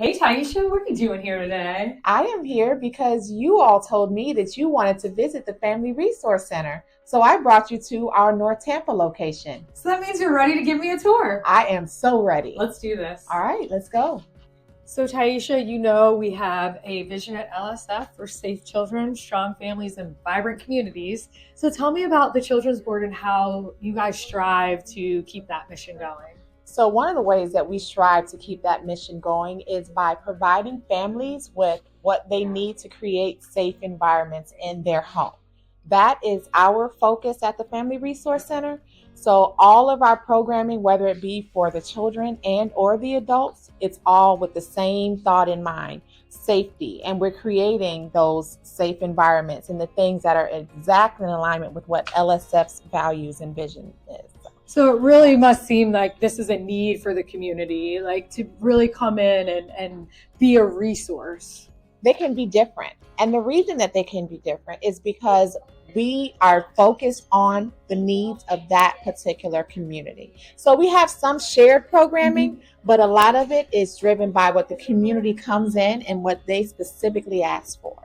Hey Tyheshia, what are you doing here today? I am here because you all told me that you wanted to visit the Family Resource Center. So I brought you to our North Tampa location. So that means you're ready to give me a tour. I am so ready. Let's do this. All right, let's go. So Tyheshia, you know we have a vision at LSF for safe children, strong families, and vibrant communities. So tell me about the Children's Board and how you guys strive to keep that mission going. So one of the ways that we strive to keep that mission going is by providing families with what they need to create safe environments in their home. That is our focus at the Family Resource Center. So all of our programming, whether it be for the children and or the adults, it's all with the same thought in mind, safety. And we're creating those safe environments and the things that are exactly in alignment with what LSF's values and vision is. So it really must seem like this is a need for the community, like to really come in and be a resource. They can be different. And the reason that they can be different is because we are focused on the needs of that particular community. So we have some shared programming, but a lot of it is driven by what the community comes in and what they specifically ask for.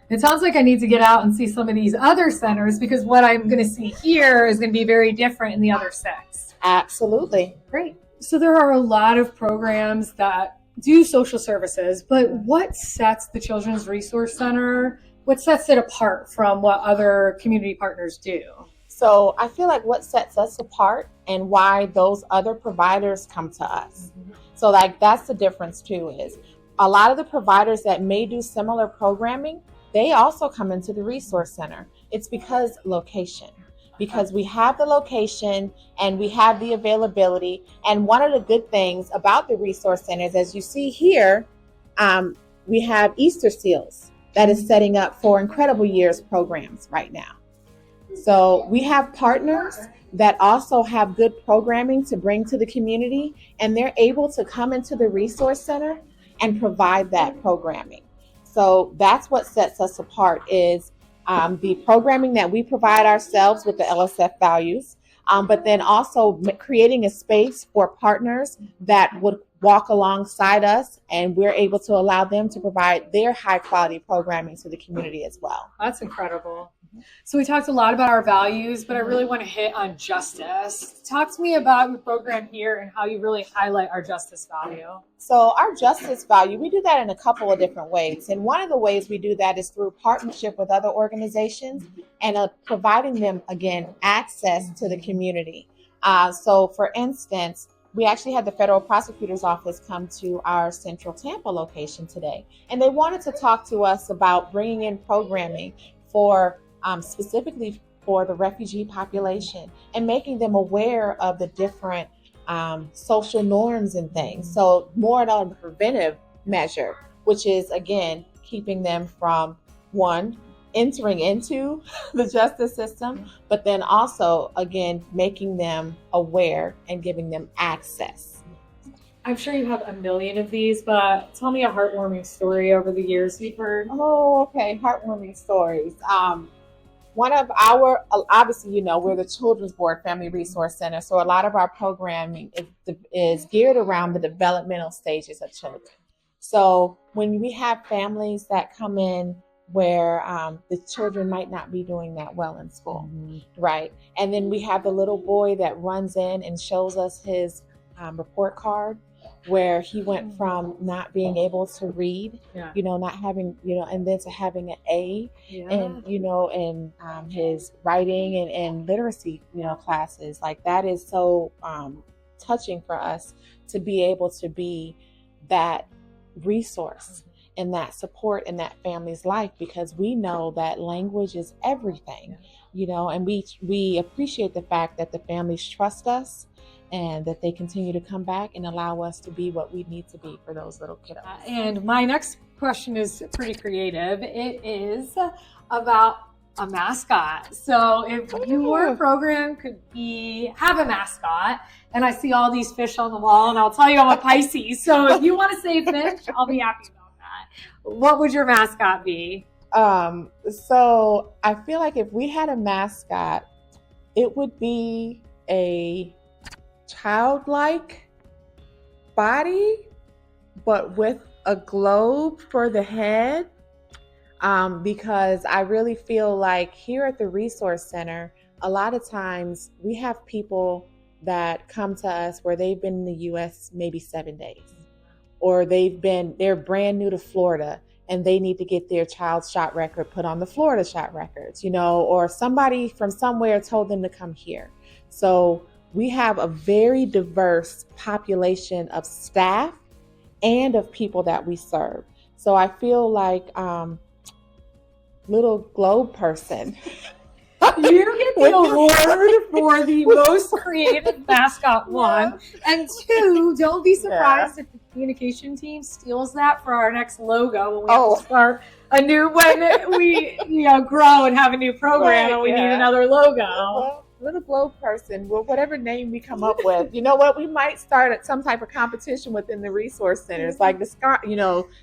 It sounds like I need to get out and see some of these other centers because what I'm going to see here is going to be very different in the other six. Absolutely. Great. So there are a lot of programs that do social services, but what sets the Children's Resource Center, what sets it apart from what other community partners do? So I feel like what sets us apart and why those other providers come to us. So like that's the difference too, is a lot of the providers that may do similar programming, they also come into the resource center. It's because we have the location and we have the availability. And one of the good things about the resource centers, as you see here, we have Easter Seals that is setting up for Incredible Years programs right now. So we have partners that also have good programming to bring to the community, and they're able to come into the resource center and provide that programming. So that's what sets us apart is the programming that we provide ourselves with the LSF values, but then also creating a space for partners that would walk alongside us, and we're able to allow them to provide their high quality programming to the community as well. That's incredible. So we talked a lot about our values, but I really want to hit on justice. Talk to me about your program here and how you really highlight our justice value. So our justice value, we do that in a couple of different ways. And one of the ways we do that is through partnership with other organizations and providing them, again, access to the community. So for instance, we actually had the federal prosecutor's office come to our central Tampa location today, and they wanted to talk to us about bringing in programming for specifically for the refugee population and making them aware of the different social norms and things. So more on a preventive measure, which is, again, keeping them from, one, entering into the justice system, but then also, again, making them aware and giving them access. I'm sure you have a million of these, but tell me a heartwarming story over the years you've heard. Oh, okay. Heartwarming stories. One of our, obviously, you know, we're the Children's Board Family Resource Center. So a lot of our programming is geared around the developmental stages of children. So when we have families that come in where the children might not be doing that well in school, right? And then we have the little boy that runs in and shows us his report card, where he went from not being able to read, not having, and then to having an A, and, in his writing and literacy, classes. Like that is so touching for us to be able to be that resource and that support in that family's life, because we know that language is everything, and we appreciate the fact that the families trust us and that they continue to come back and allow us to be what we need to be for those little kiddos. And my next question is pretty creative. It is about a mascot. So if your program could have a mascot, and I see all these fish on the wall, and I'll tell you I'm a Pisces, so if you want to say fish, I'll be happy about that. What would your mascot be? So I feel like if we had a mascot, it would be a childlike body, but with a globe for the head, because I really feel like here at the Resource Center, a lot of times we have people that come to us where they've been in the U.S. maybe 7 days, or they're brand new to Florida and they need to get their child's shot record put on the Florida shot records, or somebody from somewhere told them to come here. So we have a very diverse population of staff and of people that we serve. So I feel like little globe person. You get the award for the most creative mascot, one. And two, don't be surprised if the communication team steals that for our next logo when we have to start when we grow and have a new program and we need another logo. Well, little globe person, well, whatever name we come up with, you know what, we might start at some type of competition within the resource centers, like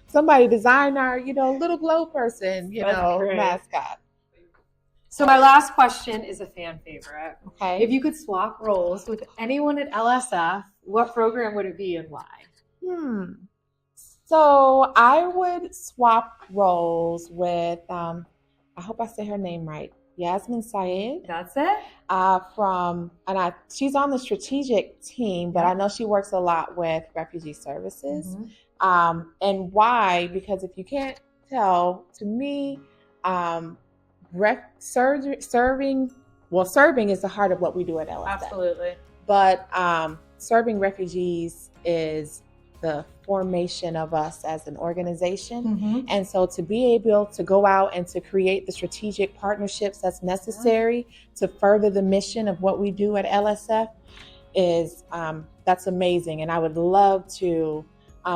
somebody design our, little globe person, mascot. So my last question is a fan favorite. Okay. If you could swap roles with anyone at LSF, what program would it be and why? So I would swap roles with, I hope I say her name right, Yasmin Syed. That's it. She's on the strategic team, but I know she works a lot with refugee services. And why? Because if you can't tell, to me, serving is the heart of what we do at LSF. Absolutely. But serving refugees is the formation of us as an organization. And so to be able to go out and to create the strategic partnerships that's necessary to further the mission of what we do at LSF is that's amazing. And I would love to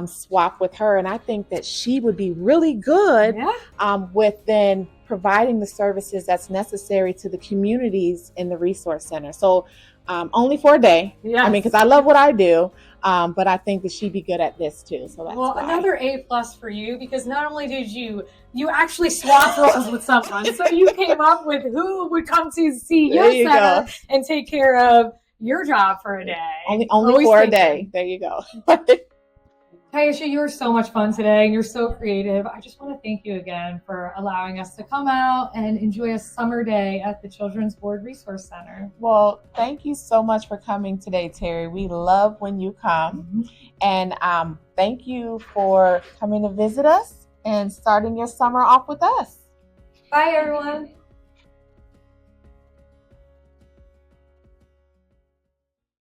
swap with her. And I think that she would be really good with then providing the services that's necessary to the communities in the Resource Center. So only for a day. Yes. I mean, because I love what I do, but I think that she'd be good at this too. So that's why. Another A+ for you, because not only did you actually swap roles with someone, so you came up with who would come to see your center and take care of your job for a day. Only for a day. There you go. Tyheshia, you were so much fun today, and you're so creative. I just want to thank you again for allowing us to come out and enjoy a summer day at the Children's Board Resource Center. Well, thank you so much for coming today, Terry. We love when you come. And thank you for coming to visit us and starting your summer off with us. Bye, everyone.